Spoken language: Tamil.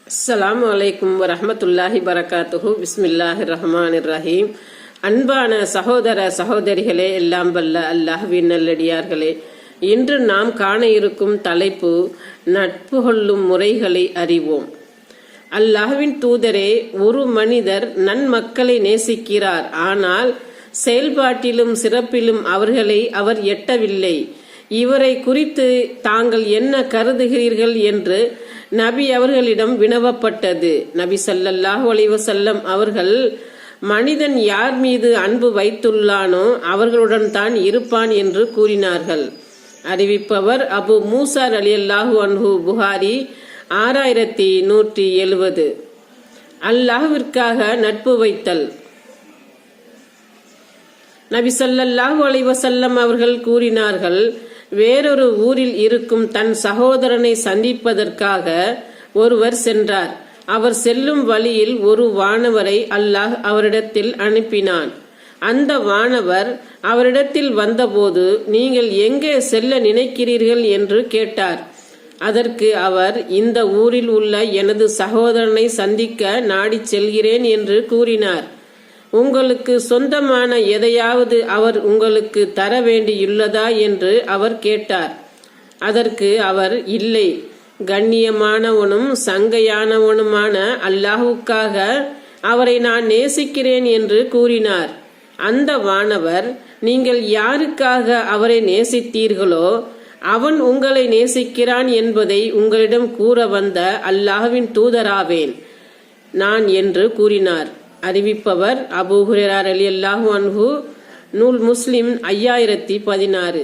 அஸ்ஸலாமு அலைக்கும் வரஹ்மத்துல்லாஹி பரகாத்துஹு. பிஸ்மில்லாஹிர் ரஹ்மானிர் ரஹீம். அன்பான சகோதர சகோதரிகளே, எல்லாம் வல்ல அல்லாஹ்வின் நல்லடியார்களே, இன்று நாம் காண இருக்கும் தலைப்பு நட்பு கொள்ளும் முறைகளை அறிவோம். அல்லாஹ்வின் தூதரே, ஒரு மனிதர் நன்மக்களை நேசிக்கிறார், ஆனால் செயல்பாட்டிலும் சிறப்பிலும் அவர்களை அவர் எட்டவில்லை. இவரை குறித்து தாங்கள் என்ன கருதுகிறீர்கள் என்று நபி அவர்களிடம் வினவப்பட்டது. நபி ஸல்லல்லாஹு அலைஹி வஸல்லம் அவர்கள், மனிதன் யார் மீது அன்பு வைத்துள்ளானோ அவர்களுடன் தான் இருப்பான் என்று கூறினார்கள். அறிவிப்பவர் அபு மூசா ரலியல்லாஹு அன்ஹு, புகாரி 6170. அல்லாஹ்விற்காக நட்பு வைத்தல். நபி ஸல்லல்லாஹு அலைஹி வஸல்லம் அவர்கள் கூறினார்கள், வேறொரு ஊரில் இருக்கும் தன் சகோதரனை சந்திப்பதற்காக ஒருவர் சென்றார். அவர் செல்லும் வழியில் ஒரு வானவரை அல்லாஹ் அவரிடத்தில் அனுப்பினான். அந்த வானவர் அவரிடத்தில் வந்தபோது, நீங்கள் எங்கே செல்ல நினைக்கிறீர்கள் என்று கேட்டார். அதற்கு அவர், இந்த ஊரில் உள்ள எனது சகோதரனை சந்திக்க நாடிச் செல்கிறேன் என்று கூறினார். உங்களுக்கு சொந்தமான எதையாவது அவர் உங்களுக்கு தர வேண்டியுள்ளதா என்று அவர் கேட்டார். அதற்கு அவர், இல்லை, கண்ணியமானவனும் சங்கையானவனுமான அல்லாஹுக்காக அவரை நான் நேசிக்கிறேன் என்று கூறினார். அந்த வானவர், நீங்கள் யாருக்காக அவரை நேசித்தீர்களோ அவன் உங்களை நேசிக்கிறான் என்பதை உங்களிடம் கூற வந்த அல்லாஹ்வின் தூதராவேன் நான் என்று கூறினார். அறிவிப்பவர் அபூ ஹுரைரா ரலியல்லாஹு அன்ஹு, நூல் முஸ்லிம் 5016.